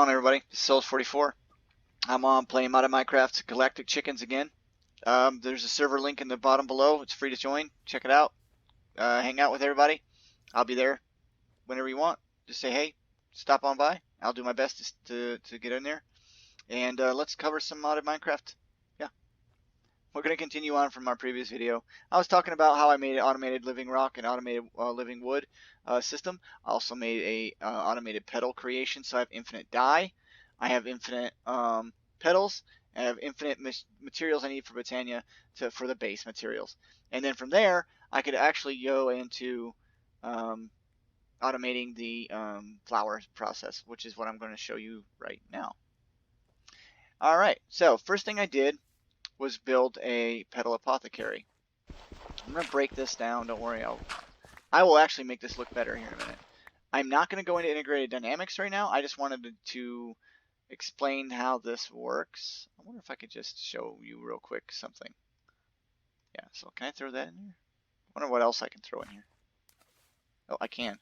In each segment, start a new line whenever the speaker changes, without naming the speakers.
on, everybody? This is Souls44. I'm on playing modded Minecraft Galactic Chickens again. There's a server link in the bottom below. It's free to join. Check it out. Hang out with everybody. I'll be there whenever you want. Just say hey, stop on by. I'll do my best to get in there. And let's cover some modded Minecraft. Yeah. We're going to continue on from our previous video. I was talking about how I made an automated living rock and automated living wood system. I also made a automated petal creation, so I have infinite dye. I have infinite petals. I have infinite materials I need for Botania for the base materials. And then from there, I could actually go into automating the flower process, which is what I'm going to show you right now. All right, so first thing I did was build a petal apothecary. I'm going to break this down. Don't worry. I will actually make this look better here in a minute. I'm not going to go into integrated dynamics right now. I just wanted to explain how this works. I wonder if I could just show you real quick something. Yeah, so can I throw that in here? I wonder what else I can throw in here. Oh, I can.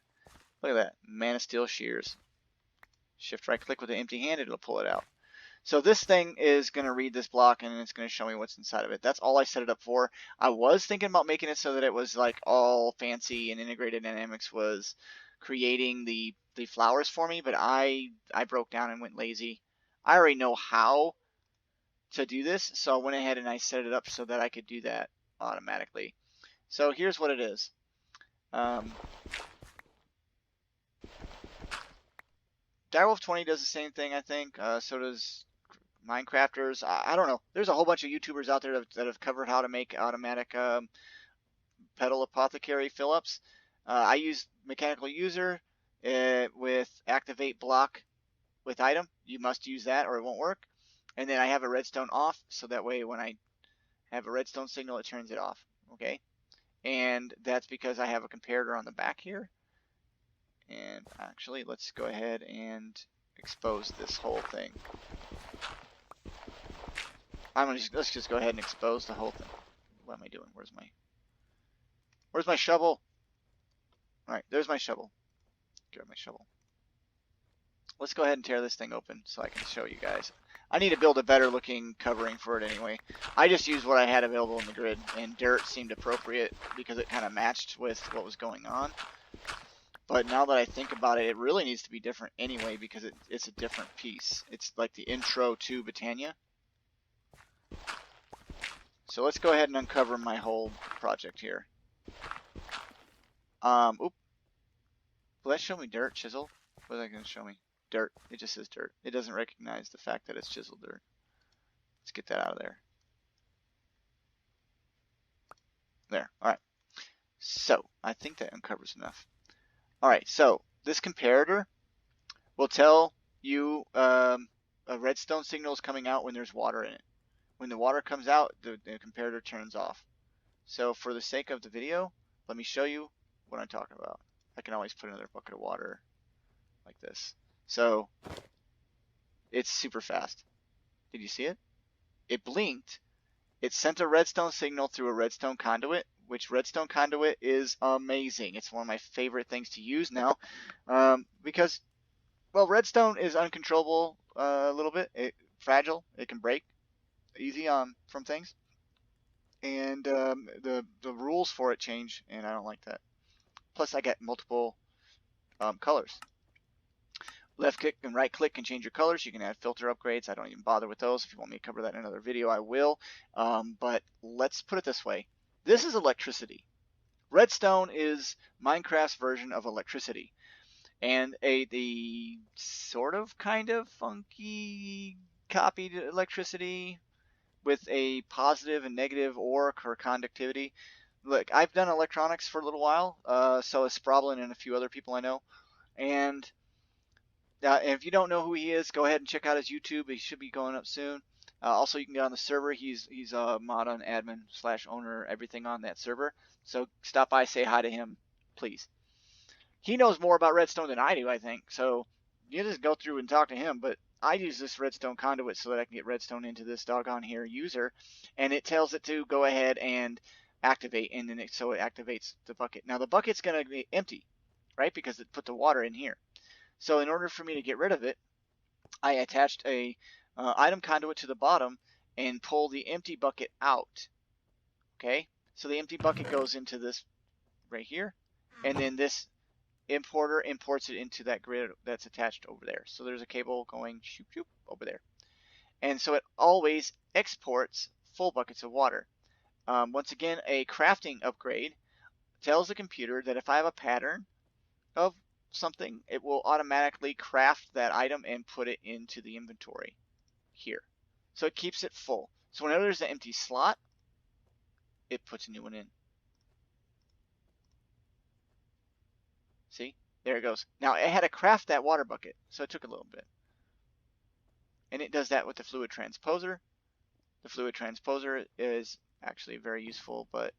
Look at that. Man of Steel shears. Shift right click with the empty hand, it'll pull it out. So this thing is going to read this block and it's going to show me what's inside of it. That's all I set it up for. I was thinking about making it so that it was like all fancy and integrated dynamics was creating the flowers for me, but I broke down and went lazy. I already know how to do this, so I went ahead and I set it up so that I could do that automatically. So here's what it is. Direwolf 20 does the same thing, I think. So does Minecrafters. I don't know. There's a whole bunch of YouTubers out there that have covered how to make automatic petal apothecary fill-ups. I use mechanical user with activate block with item. You must use that or it won't work. And then I have a redstone off, so that way when I have a redstone signal, it turns it off. Okay. And that's because I have a comparator on the back here. And actually, let's go ahead and expose this whole thing. Let's just go ahead and expose the whole thing. What am I doing? Where's my shovel? All right, there's my shovel. Grab my shovel. Let's go ahead and tear this thing open so I can show you guys. I need to build a better looking covering for it anyway. I just used what I had available in the grid, and dirt seemed appropriate because it kind of matched with what was going on. But now that I think about it, it really needs to be different anyway because it's a different piece. It's like the intro to Botania. So let's go ahead and uncover my whole project here. Oop. Will that show me dirt, chisel? What is that going to show me? Dirt. It just says dirt. It doesn't recognize the fact that it's chiseled dirt. Let's get that out of there. There. All right. So I think that uncovers enough. All right. So this comparator will tell you a redstone signal is coming out when there's water in it. When the water comes out, the comparator turns off. So for the sake of the video, let me show you what I'm talking about. I can always put another bucket of water like this. So it's super fast. Did you see it? It blinked. It sent a redstone signal through a redstone conduit, which redstone conduit is amazing. It's one of my favorite things to use now because, well, redstone is uncontrollable a little bit. Fragile. It can break easy from things. And the rules for it change, and I don't like that. Plus, I get multiple colors. Left click and right click can change your colors. You can add filter upgrades. I don't even bother with those. If you want me to cover that in another video, I will. But let's put it this way. This is electricity. Redstone is Minecraft's version of electricity. And the sort of kind of funky copied electricity with a positive and negative ore or conductivity. Look, I've done electronics for a little while. So has Sprobblin and a few other people I know. And if you don't know who he is, go ahead and check out his YouTube. He should be going up soon. Also, you can get on the server. He's a mod on admin / owner, everything on that server. So stop by, say hi to him, please. He knows more about redstone than I do, I think. So you just go through and talk to him. But I use this redstone conduit so that I can get redstone into this doggone here user. And it tells it to go ahead and activate. And then so it activates the bucket. Now the bucket's going to be empty, right? Because it put the water in here. So in order for me to get rid of it, I attached a item conduit to the bottom and pull the empty bucket out. Okay, so the empty bucket goes into this right here, and then this importer imports it into that grid that's attached over there. So there's a cable going shoop shoop over there, and so it always exports full buckets of water. Once again, a crafting upgrade tells the computer that if I have a pattern of something, it will automatically craft that item and put it into the inventory here. So it keeps it full. So whenever there's an empty slot, it puts a new one in. See? There it goes. Now it had to craft that water bucket, so it took a little bit. And it does that with the fluid transposer. The fluid transposer is actually very useful, but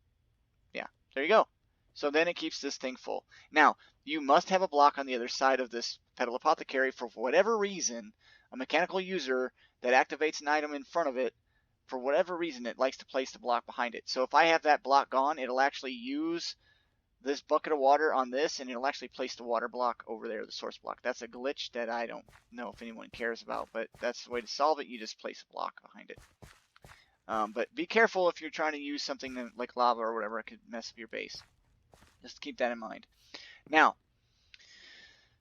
yeah, there you go. So then it keeps this thing full. Now, you must have a block on the other side of this Petal Apothecary for whatever reason. A mechanical user that activates an item in front of it, for whatever reason, it likes to place the block behind it. So if I have that block gone, it'll actually use this bucket of water on this, and it'll actually place the water block over there, the source block. That's a glitch that I don't know if anyone cares about, but that's the way to solve it. You just place a block behind it. But be careful if you're trying to use something like lava or whatever, it could mess up your base. Just keep that in mind. Now,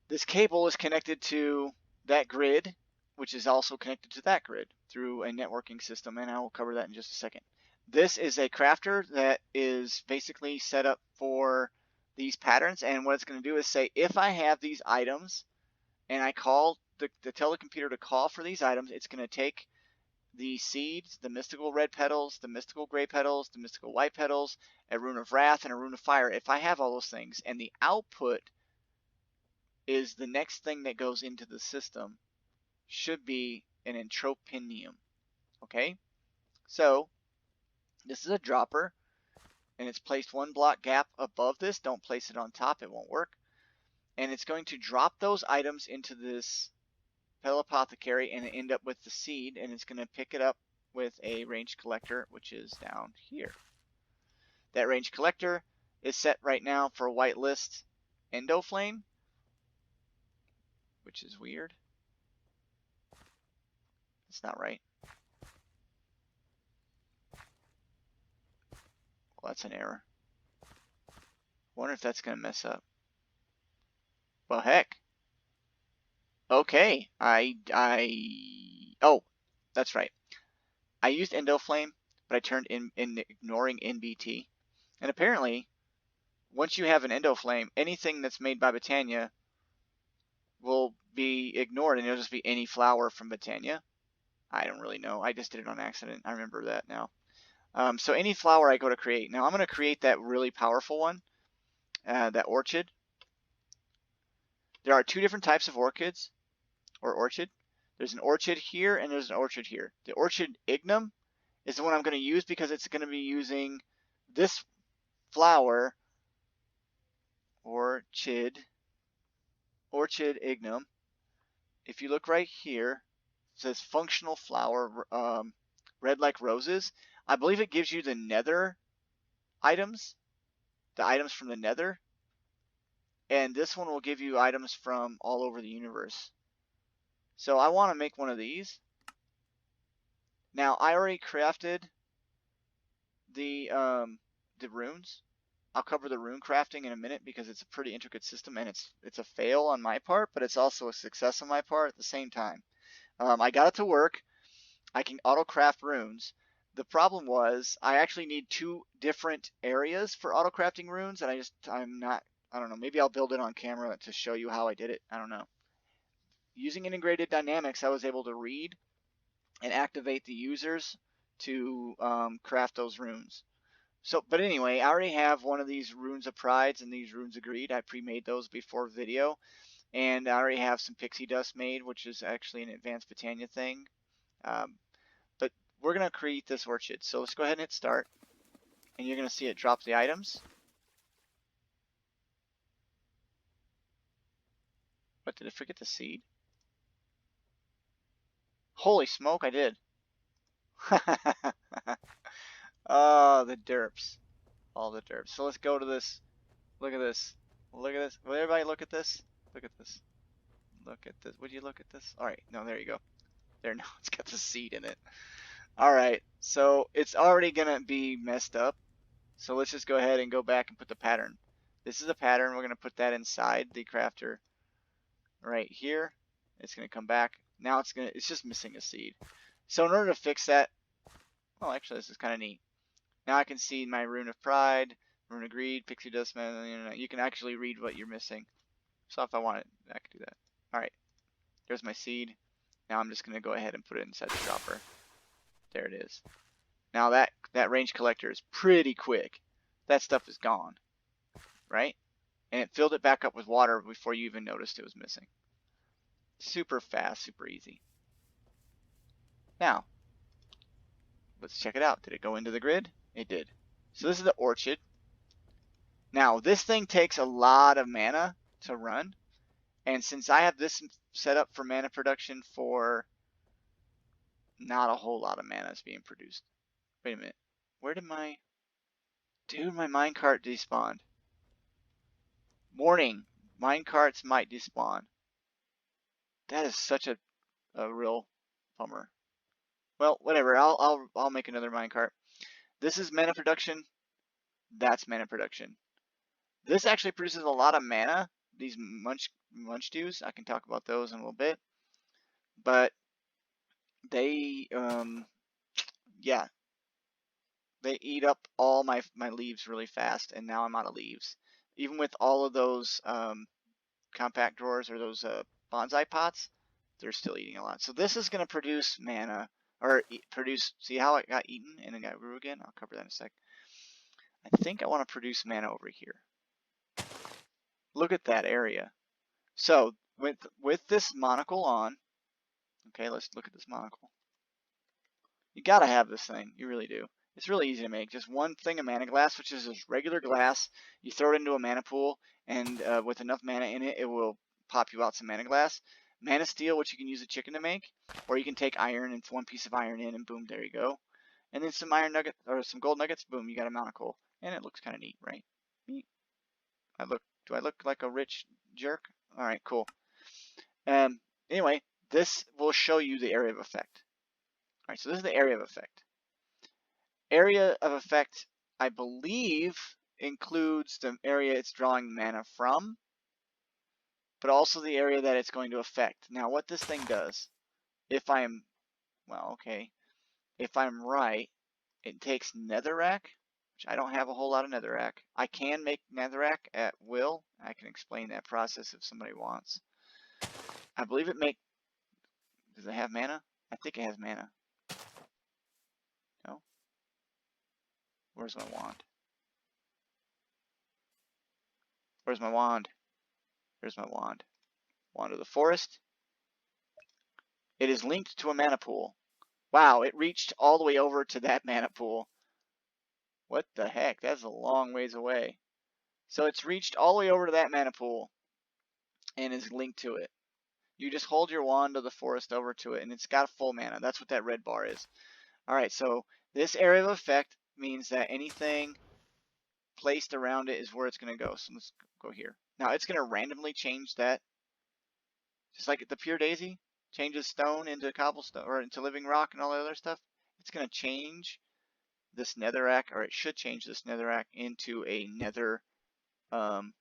this cable is connected to that grid, which is also connected to that grid through a networking system, and I will cover that in just a second. This is a crafter that is basically set up for these patterns, and what it's going to do is say, if I have these items and I call the telecomputer to call for these items, it's going to take the seeds, the mystical red petals, the mystical gray petals, the mystical white petals, a rune of wrath, and a rune of fire. If I have all those things, and the output is the next thing that goes into the system, should be an entropinium. Okay? So, this is a dropper, and it's placed one block gap above this. Don't place it on top, it won't work. And it's going to drop those items into this Petal Apothecary and end up with the seed, and it's going to pick it up with a range collector, which is down here. That range collector is set right now for a whitelist endoflame, which is weird. It's not right. Well, that's an error. Wonder if that's going to mess up. Well, heck. Okay, oh, that's right. I used endoflame, but I turned in ignoring NBT. And apparently, once you have an endoflame, anything that's made by Botania will be ignored, and it'll just be any flower from Botania. I don't really know. I just did it on accident. I remember that now. So any flower I go to create. Now I'm going to create that really powerful one, that orchid. There are two different types of orchids, or orchid. There's an orchid here and there's an orchid here. The orchid ignum is the one I'm going to use because it's going to be using this flower, orchid ignum. If you look right here, it says functional flower, red like roses. I believe it gives you the nether items, the items from the nether. And this one will give you items from all over the universe. So I want to make one of these. Now I already crafted the runes. I'll cover the rune crafting in a minute because it's a pretty intricate system, and it's a fail on my part, but it's also a success on my part at the same time. I got it to work. I can auto craft runes. The problem was I actually need two different areas for auto crafting runes, and I don't know, maybe I'll build it on camera to show you how I did it. I don't know. Using integrated dynamics, I was able to read and activate the users to craft those runes. So, but anyway, I already have one of these runes of prides and these runes of greed. I pre-made those before video, and I already have some pixie dust made, which is actually an advanced Botania thing. But we're gonna create this orchid. So let's go ahead and hit start, and you're gonna see it drop the items. What, did I forget the seed? Holy smoke, I did. Oh, the derps. All the derps. So let's go to this. Look at this. Look at this. Will everybody look at this? Look at this. look at this. Would you look at this? All right, no, there you go. There, now it's got the seed in it. All right, so it's already gonna be messed up. So let's just go ahead and go back and put the pattern. This is a pattern. We're gonna put that inside the crafter right here. It's gonna come back. Now it's just missing a seed. So in order to fix that, well, actually this is kind of neat. Now I can see my Rune of Pride, Rune of Greed, Pixie Dust Man. You can actually read what you're missing. So if I want it, I can do that. All right, there's my seed. Now I'm just gonna go ahead and put it inside the dropper. There it is. Now that range collector is pretty quick. That stuff is gone, right? And it filled it back up with water before you even noticed it was missing. Super fast, super easy. Now, let's check it out. Did it go into the grid? It did. So this is the orchid. Now, this thing takes a lot of mana to run. And since I have this set up for mana production for not a whole lot of mana is being produced. Wait a minute. Where did my... Dude, my minecart despawned. Warning. Minecarts might despawn. That is such a real bummer. Well, whatever. I'll make another minecart. This is mana production. That's mana production. This actually produces a lot of mana. These munch dews. I can talk about those in a little bit. But they yeah, they eat up all my leaves really fast, and now I'm out of leaves. Even with all of those compact drawers or those bonsai pots, they're still eating a lot. So this is going to produce mana, or produce, see how it got eaten and then got grew again? I'll cover that in a sec. I think I want to produce mana over here. Look at that area. So with this monocle on, okay, let's look at this monocle. You gotta have this thing, you really do. It's really easy to make. Just one thing of mana glass, which is just regular glass. You throw it into a mana pool, and with enough mana in it, it will pop you out some mana glass. Mana steel, which you can use a chicken to make, or you can take iron and one piece of iron in, and boom, there you go. And then some iron nuggets or some gold nuggets, boom, you got a monocle, and it looks kind of neat, right? Neat. Do I look like a rich jerk? All right, cool. Anyway, this will show you the area of effect. All right, so this is the area of effect. Area of effect, I believe, includes the area it's drawing mana from, but also the area that it's going to affect. Now, what this thing does, if I'm right, it takes netherrack, which I don't have a whole lot of netherrack. I can make netherrack at will. I can explain that process if somebody wants. I believe does it have mana? I think it has mana. No? Where's my wand? Where's my wand? There's my wand. Wand of the forest. It is linked to a mana pool. Wow, it reached all the way over to that mana pool. What the heck? That's a long ways away. So it's reached all the way over to that mana pool and is linked to it. You just hold your wand of the forest over to it and it's got a full mana. That's what that red bar is. Alright, so this area of effect means that anything placed around it is where it's going to go. So let's go here. Now it's going to randomly change that. Just like the Pure Daisy changes stone into cobblestone or into living rock and all that other stuff. It's going to change this netherrack, or it should change this netherrack into a nether. I'm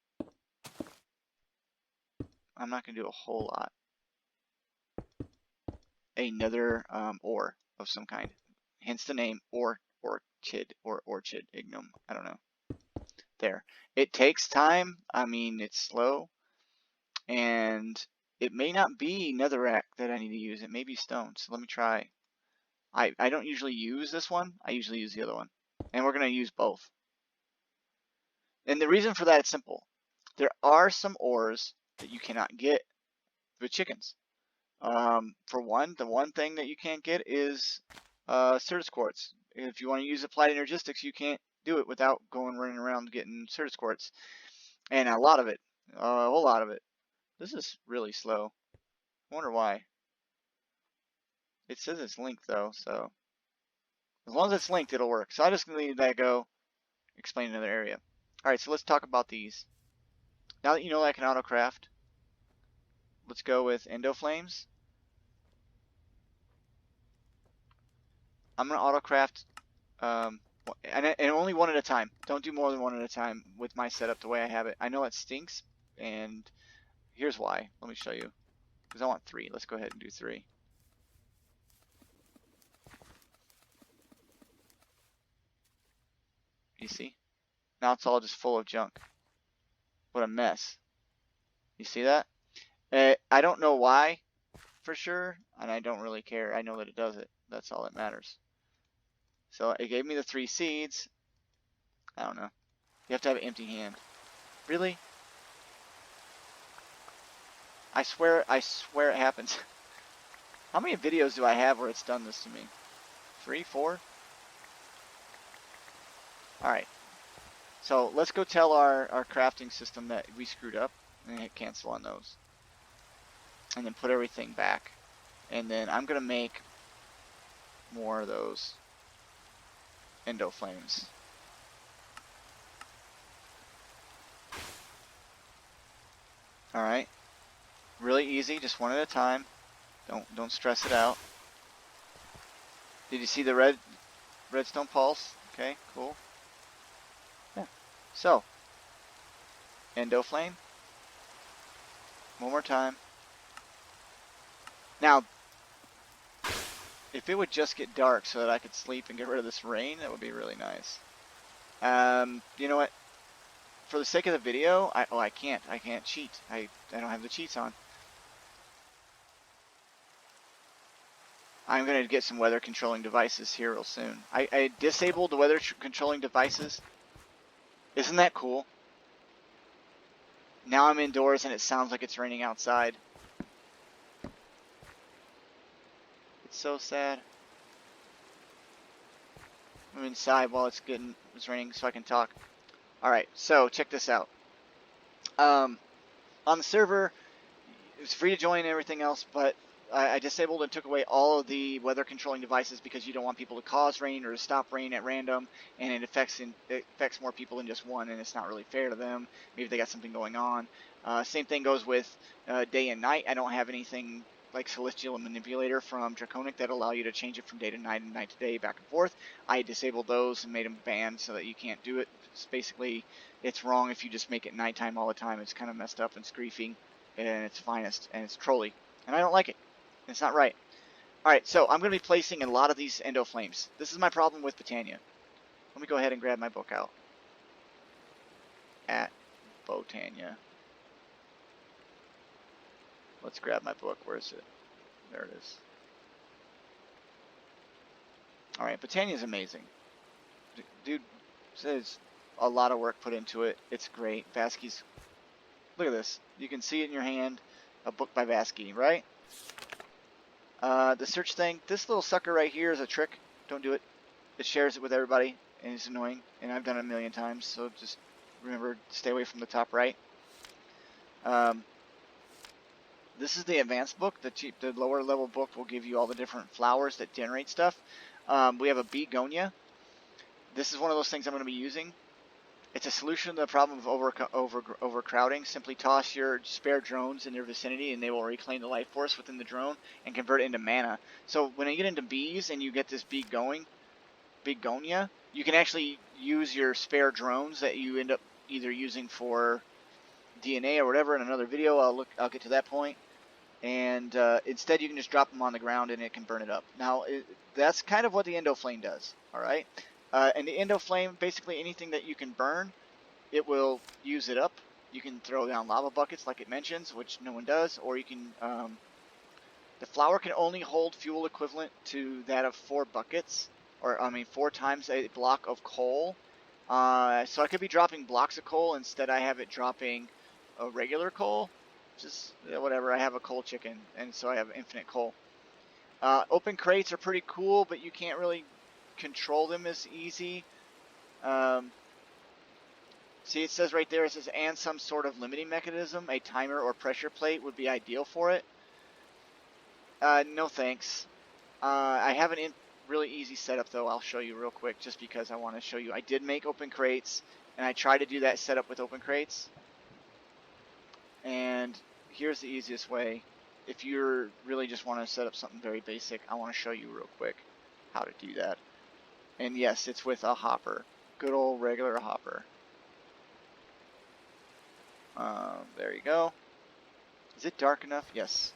not going to do a whole lot. A nether ore of some kind. Hence the name orchid or orchid ignum. I don't know. There. It takes time. I mean, it's slow. And it may not be netherrack that I need to use. It may be stone. So let me try. I don't usually use this one. I usually use the other one. And we're going to use both. And the reason for that is simple. There are some ores that you cannot get with chickens. For one, the one thing that you can't get is Certus quartz. If you want to use applied energistics, you can't do it without running around getting Certus quartz. And a lot of it. A whole lot of it. This is really slow. I wonder why. It says it's linked though, so as long as it's linked, it'll work. So I'm just gonna leave that go. Explain another area. All right, so let's talk about these. Now that you know I can autocraft, let's go with endo flames. I'm gonna autocraft, and only one at a time. Don't do more than one at a time with my setup the way I have it. I know it stinks, and here's why. Let me show you. Because I want 3. Let's go ahead and do 3. You see? Now it's all just full of junk. What a mess. You see that? I don't know why for sure, and I don't really care. I know that it does it. That's all that matters. So it gave me the 3 seeds. I don't know. You have to have an empty hand. Really? I swear it happens. How many videos do I have where it's done this to me? 3, 4? Alright. So let's go tell our crafting system that we screwed up and hit cancel on those. And then put everything back. And then I'm going to make more of those endo flames. Alright. Really easy, just one at a time. Don't stress it out. Did you see the redstone pulse? Okay, cool. Yeah. So, endo flame. One more time. Now, if it would just get dark so that I could sleep and get rid of this rain, that would be really nice. You know what? For the sake of the video, I can't cheat. I don't have the cheats on. I'm going to get some weather controlling devices here real soon. I disabled the weather controlling devices. Isn't that cool? Now I'm indoors and it sounds like it's raining outside. It's so sad. I'm inside while it's raining so I can talk. Alright, so check this out. On the server, it's free to join and everything else, but I disabled and took away all of the weather controlling devices because you don't want people to cause rain or to stop rain at random, and it affects more people than just one, and it's not really fair to them. Maybe they got something going on. Same thing goes with day and night. I don't have anything like Celestial and Manipulator from Draconic that allow you to change it from day to night and night to day back and forth. I disabled those and made them banned so that you can't do it. Basically, it's wrong if you just make it nighttime all the time. It's kind of messed up and screefy and its finest, and it's trolly, and I don't like it. It's not right. Alright, so I'm going to be placing a lot of these endo flames. This is my problem with Botania. Let me go ahead and grab my book out. At Botania. Let's grab my book. Where is it? There it is. Alright, Botania is amazing. Dude, there's a lot of work put into it. It's great. Vasky's... Look at this. You can see it in your hand. A book by Vasky, right? The search thing, this little sucker right here is a trick. Don't do it. It shares it with everybody, and it's annoying, and I've done it a million times, so just remember to stay away from the top right. This is the advanced book. The lower level book will give you all the different flowers that generate stuff. We have a begonia. This is one of those things I'm going to be using. It's a solution to the problem of overcrowding. Simply toss your spare drones in their vicinity and they will reclaim the life force within the drone and convert it into mana. So when you get into bees and you get this begonia, you can actually use your spare drones that you end up either using for DNA or whatever in another video. I'll get to that point. And instead you can just drop them on the ground and it can burn it up. Now that's kind of what the endo flame does. Alright? And the endo flame, basically anything that you can burn, it will use it up. You can throw down lava buckets like it mentions, which no one does, or you can, the flower can only hold fuel equivalent to that of 4 buckets, or 4 times a block of coal. So I could be dropping blocks of coal, instead I have it dropping a regular coal. Just, whatever, I have a coal chicken, and so I have infinite coal. Open crates are pretty cool, but you can't really control them as easy. See, it says right there, it says, and some sort of limiting mechanism, a timer or pressure plate would be ideal for it. No thanks. I have an really easy setup though. I'll show you real quick just because I want to show you. I did make open crates, and I tried to do that setup with open crates. And here's the easiest way. If you're really just want to set up something very basic, I want to show you real quick how to do that. And yes, it's with a hopper. Good old regular hopper. There you go. Is it dark enough? Yes.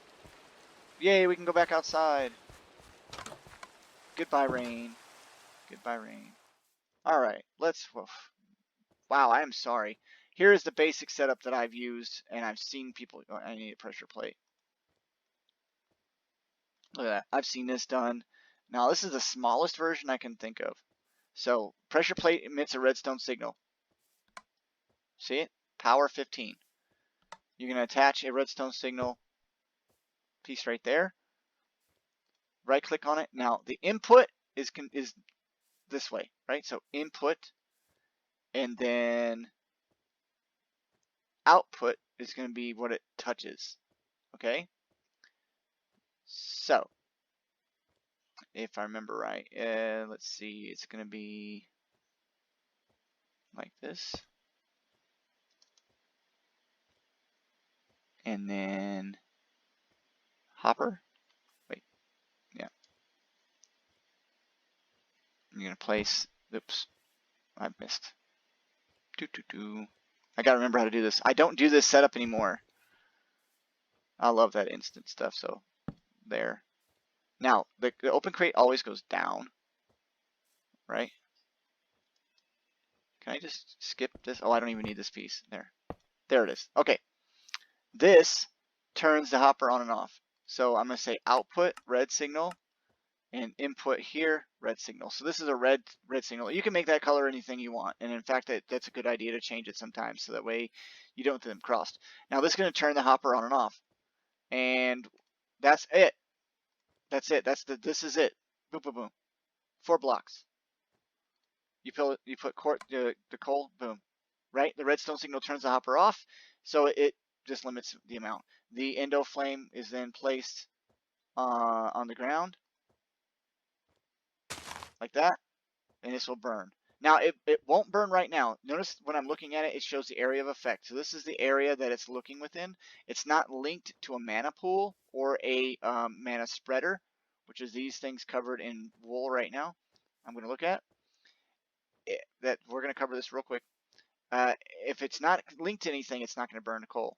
Yay, we can go back outside. Goodbye, rain. Goodbye, rain. Alright, let's... Wow, I am sorry. Here is the basic setup that I've used, and I've seen people... Oh, I need a pressure plate. Look at that. I've seen this done. Now, this is the smallest version I can think of. So, pressure plate emits a redstone signal. See it? Power 15. You're going to attach a redstone signal piece right there. Right click on it. Now, the input is this way, right? So, input, and then output is going to be what it touches. Okay? So, if I remember right, let's see, it's going to be like this. And then hopper. Wait, yeah. You're going to place, oops, I missed. I got to remember how to do this. I don't do this setup anymore. I love that instant stuff, so there. Now, the open crate always goes down, right? Can I just skip this? Oh, I don't even need this piece. There it is. Okay. This turns the hopper on and off. So I'm going to say output, red signal, and input here, red signal. So this is a red signal. You can make that color anything you want. And in fact, that's a good idea to change it sometimes so that way you don't get them crossed. Now this is going to turn the hopper on and off. And that's it. That's it. This is it. Boom, boom, boom. 4 blocks. You put the coal, boom. Right? The redstone signal turns the hopper off, so it just limits the amount. The endo flame is then placed on the ground, like that, and this will burn. Now, it won't burn right now. Notice when I'm looking at it, it shows the area of effect. So this is the area that it's looking within. It's not linked to a mana pool or a mana spreader, which is these things covered in wool right now. I'm going to look at that. We're going to cover this real quick. If it's not linked to anything, it's not going to burn the coal.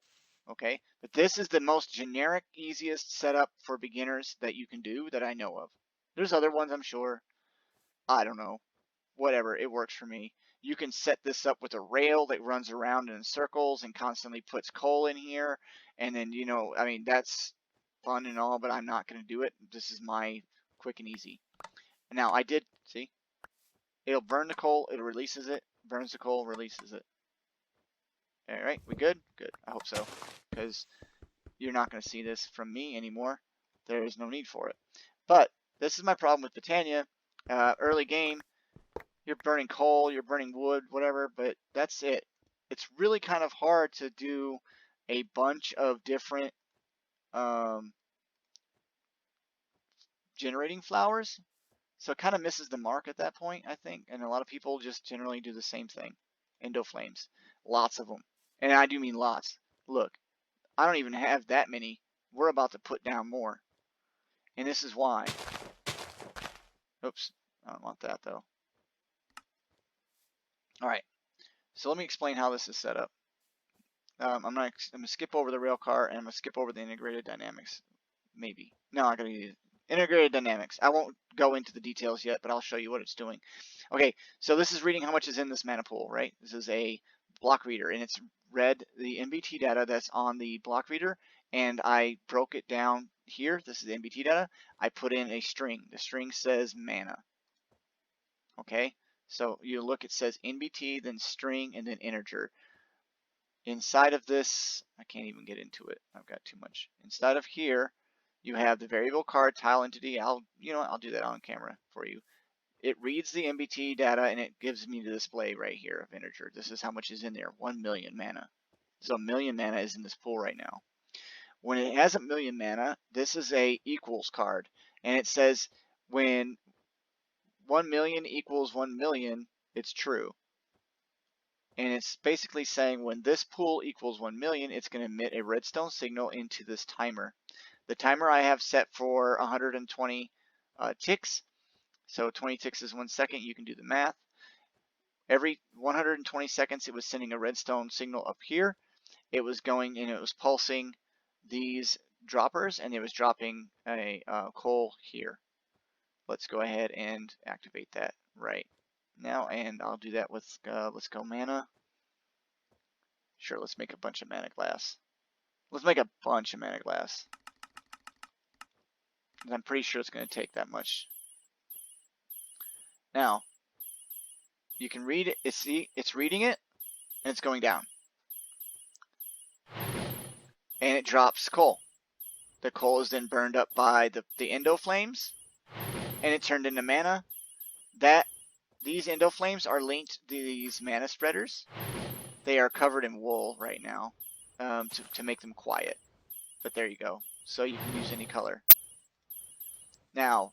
Okay? But this is the most generic, easiest setup for beginners that you can do that I know of. There's other ones, I'm sure. I don't know. Whatever, it works for me. You can set this up with a rail that runs around in circles and constantly puts coal in here. And then, you know, I mean, that's fun and all, but I'm not going to do it. This is my quick and easy. Now, I did, see? It'll burn the coal, it releases it, burns the coal, releases it. All right, we good? Good, I hope so. Because you're not going to see this from me anymore. There is no need for it. But this is my problem with Botania. Early game, you're burning coal, you're burning wood, whatever, but that's it. It's really kind of hard to do a bunch of different generating flowers. So it kind of misses the mark at that point, I think. And a lot of people just generally do the same thing. Endo flames. Lots of them. And I do mean lots. Look, I don't even have that many. We're about to put down more. And this is why. Oops, I don't want that though. Alright, so let me explain how this is set up. I'm going to skip over the rail car and I'm going to skip over the integrated dynamics. Maybe. No, I'm going to use integrated dynamics. I won't go into the details yet, but I'll show you what it's doing. Okay, so this is reading how much is in this mana pool, right? This is a block reader, and it's read the NBT data that's on the block reader, and I broke it down here. This is the NBT data. I put in a string. The string says mana. Okay, so you look, it says NBT, then string, and then integer. Inside of this, I can't even get into it. I've got too much. Inside of here, you have the variable card tile entity. I'll do that on camera for you. It reads the NBT data and it gives me the display right here of integer. This is how much is in there, 1 million mana. So 1 million mana is in this pool right now. When it has 1 million mana, this is a equals card. And it says when 1 million equals 1 million, it's true. And it's basically saying when this pool equals 1 million, it's going to emit a redstone signal into this timer. The timer I have set for 120 ticks. So 20 ticks is 1 second. You can do the math. Every 120 seconds, it was sending a redstone signal up here. It was going and it was pulsing these droppers, and it was dropping a coal here. Let's go ahead and activate that right now, and I'll do that with, let's go mana. Sure, let's make a bunch of mana glass. Let's make a bunch of mana glass. I'm pretty sure it's going to take that much. Now, you can read it. It's reading it, and it's going down. And it drops coal. The coal is then burned up by the endo flames, and it turned into mana. These endo flames are linked to these mana spreaders. They are covered in wool right now to make them quiet. But there you go. So you can use any color. Now,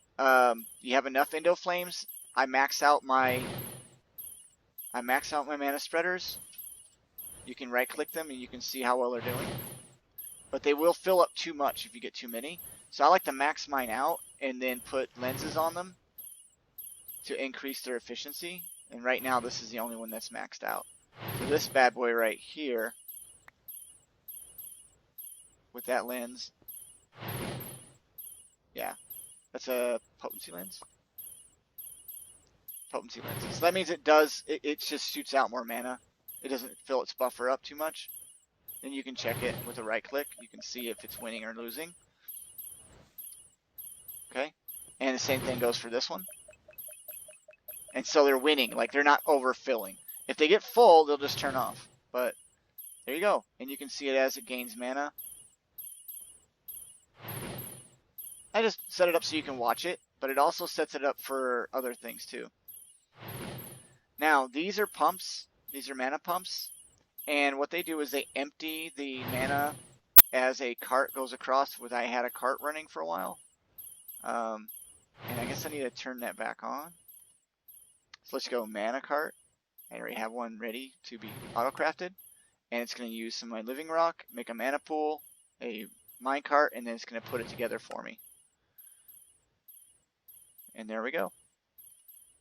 you have enough endo flames. I max out my mana spreaders. You can right click them and you can see how well they're doing. But they will fill up too much if you get too many. So I like to max mine out and then put lenses on them to increase their efficiency. And right now this is the only one that's maxed out. So this bad boy right here, with that lens, yeah, that's a potency lens. Potency lens. So that means it just shoots out more mana. It doesn't fill its buffer up too much. Then you can check it with a right click. You can see if it's winning or losing. Okay, and the same thing goes for this one. And so they're winning, like they're not overfilling. If they get full, they'll just turn off. But there you go. And you can see it as it gains mana. I just set it up so you can watch it, but it also sets it up for other things too. Now, these are pumps. These are mana pumps. And what they do is they empty the mana as a cart goes across. I had a cart running for a while. And I guess I need to turn that back on. So let's go mana cart. I already have one ready to be auto-crafted. And it's going to use some of my living rock, make a mana pool, a minecart, and then it's going to put it together for me. And there we go.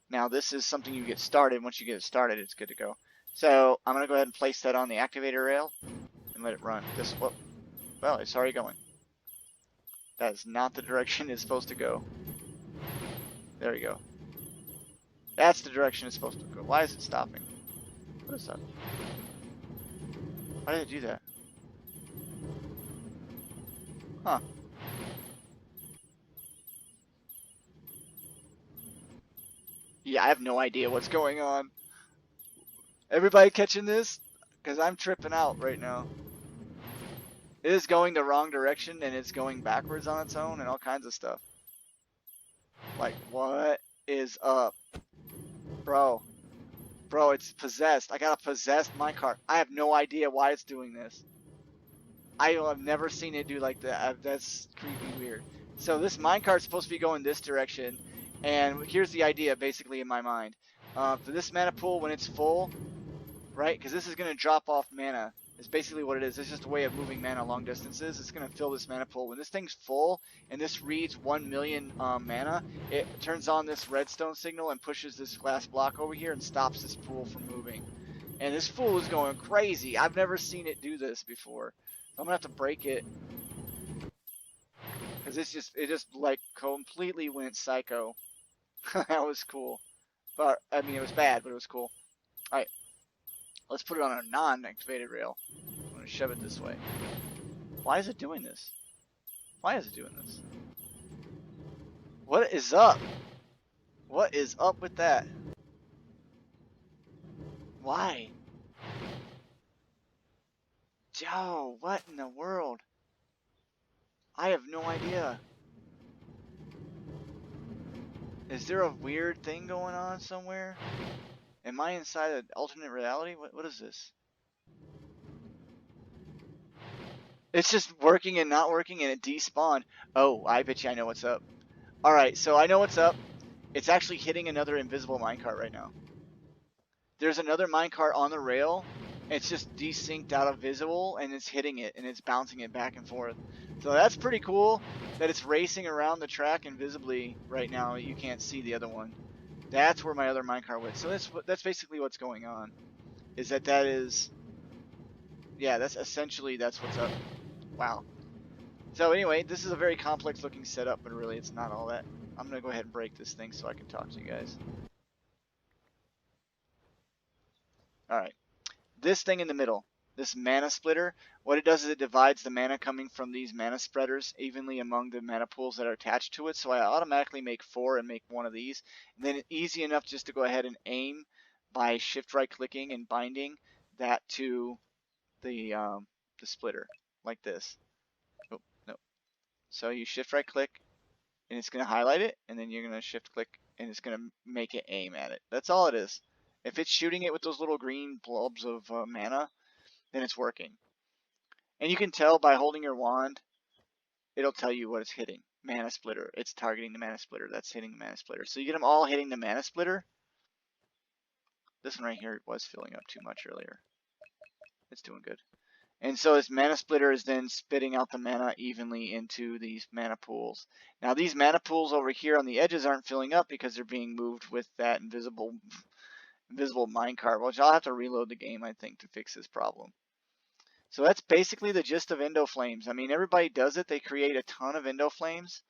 Now this is something you get started. Once you get it started, it's good to go. So I'm going to go ahead and place that on the activator rail and let it run. Well, it's already going. That is not the direction it's supposed to go. There we go. That's the direction it's supposed to go. Why is it stopping? What is that? Why did it do that? Huh. Yeah, I have no idea what's going on. Everybody catching this? Because I'm tripping out right now. It is going the wrong direction and it's going backwards on its own and all kinds of stuff. Like, what is up? Bro, it's possessed. I got a possessed minecart. I have no idea why it's doing this. I have never seen it do like that. That's creepy weird. So this minecart's supposed to be going this direction. And here's the idea basically in my mind. For this mana pool, when it's full, right? Because this is going to drop off mana. It's basically what it is. It's just a way of moving mana long distances. It's going to fill this mana pool. When this thing's full and this reads 1 million mana, it turns on this redstone signal and pushes this glass block over here and stops this pool from moving. And this pool is going crazy. I've never seen it do this before. I'm going to have to break it. Because it just like completely went psycho. That was cool. But, I mean, it was bad, but it was cool. Alright. Let's put it on a non-activated rail. I'm going to shove it this way. Why is it doing this? Why is it doing this? What is up? What is up with that? Why? Joe, what in the world? I have no idea. Is there a weird thing going on somewhere? Am I inside an alternate reality? What is this? It's just working and not working and it despawned. Oh, I bet you I know what's up. Alright, so I know what's up. It's actually hitting another invisible minecart right now. there's another minecart on the rail. It's just desynced out of visible, and it's hitting it, and it's bouncing it back and forth. So that's pretty cool that it's racing around the track invisibly right now. You can't see the other one. That's where my other minecart went. So that's basically what's going on. Is that is, yeah, that's essentially that's what's up. Wow. So anyway, this is a very complex looking setup, but really it's not all that. I'm gonna go ahead and break this thing so I can talk to you guys. All right. This thing in the middle, this mana splitter, what it does is it divides the mana coming from these mana spreaders evenly among the mana pools that are attached to it. So I automatically make 4 and make one of these. And then it's easy enough just to go ahead and aim by shift right clicking and binding that to the splitter like this. Oh, no. So you shift right click and it's going to highlight it, and then you're going to shift click and it's going to make it aim at it. That's all it is. If it's shooting it with those little green blobs of mana, then it's working. And you can tell by holding your wand, it'll tell you what it's hitting. Mana splitter. It's targeting the mana splitter. That's hitting the mana splitter. So you get them all hitting the mana splitter. This one right here was filling up too much earlier. It's doing good. And so this mana splitter is then spitting out the mana evenly into these mana pools. Now these mana pools over here on the edges aren't filling up because they're being moved with that invisible minecart, which I'll have to reload the game, I think, to fix this problem. So that's basically the gist of Endoflames. I mean, everybody does it. They create a ton of Endoflames,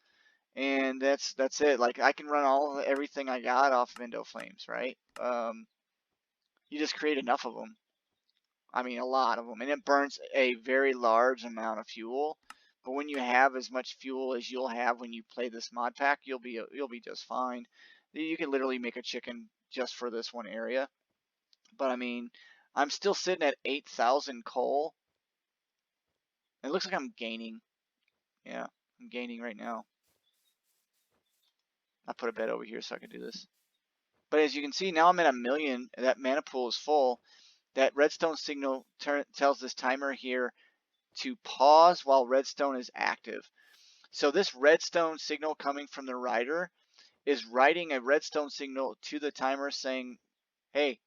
and that's it. Like, I can run everything I got off of Endoflames, right? You just create enough of them. I mean, a lot of them, and it burns a very large amount of fuel. But when you have as much fuel as you'll have when you play this mod pack, you'll be just fine. You can literally make a chicken just for this one area. But I mean, I'm still sitting at 8,000 coal. It looks like I'm gaining. Yeah, I'm gaining right now. I put a bed over here so I can do this. But as you can see, now I'm at 1 million. That mana pool is full. That redstone signal tells this timer here to pause while redstone is active. So this redstone signal coming from the writer is writing a redstone signal to the timer saying, hey,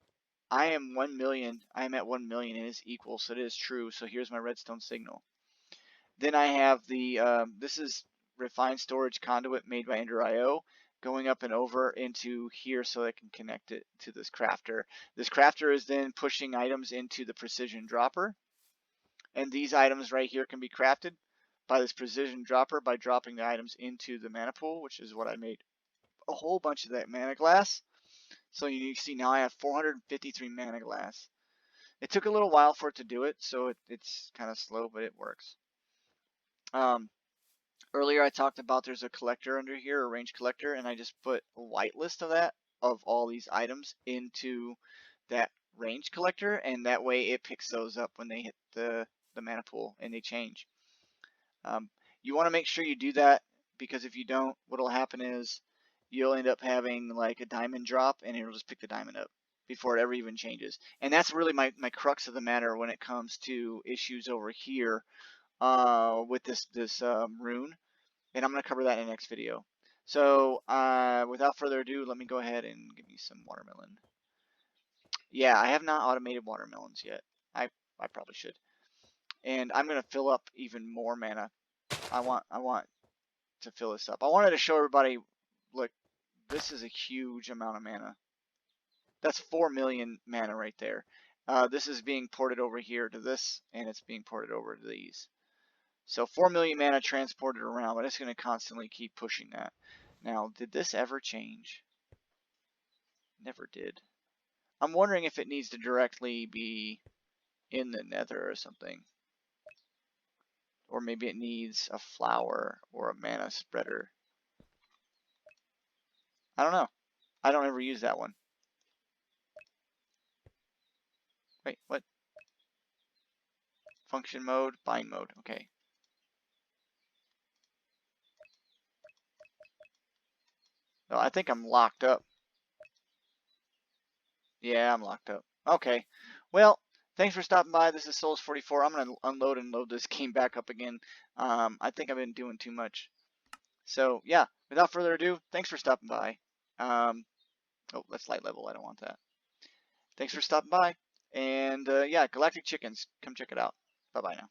I am 1 million. I am at 1 million and it's equal. So it is true. So here's my redstone signal. Then I have the, this is refined storage conduit made by Ender.io going up and over into here so I can connect it to this crafter. This crafter is then pushing items into the precision dropper. And these items right here can be crafted by this precision dropper by dropping the items into the mana pool, which is what I made a whole bunch of that mana glass. So you see now I have 453 mana glass. It took a little while for it to do it, so it's kind of slow, but it works. Earlier I talked about there's a collector under here, a range collector, and I just put a whitelist of that, of all these items into that range collector, and that way it picks those up when they hit the mana pool and they change. You want to make sure you do that, because if you don't, what'll happen is you'll end up having like a diamond drop and it'll just pick the diamond up before it ever even changes. And that's really my crux of the matter when it comes to issues over here with this rune. And I'm going to cover that in the next video. So without further ado, let me go ahead and give me some watermelon. Yeah, I have not automated watermelons yet. I probably should. And I'm going to fill up even more mana. I want to fill this up. I wanted to show everybody, look, this is a huge amount of mana. That's 4 million mana right there. This is being ported over here to this, and it's being ported over to these. So 4 million mana transported around, but it's going to constantly keep pushing that. Now, did this ever change? Never did. I'm wondering if it needs to directly be in the nether or something. Or maybe it needs a flower or a mana spreader. I don't know. I don't ever use that one. Wait, what? Function mode, bind mode, okay. No, I think I'm locked up. Yeah, I'm locked up. Okay. Well, thanks for stopping by. This is Souls44. I'm going to unload and load this game back up again. I think I've been doing too much. So, yeah, without further ado, thanks for stopping by. Oh, let's light level. I don't want that. Thanks for stopping by. And yeah, Galactic Chickens, come check it out. Bye bye now.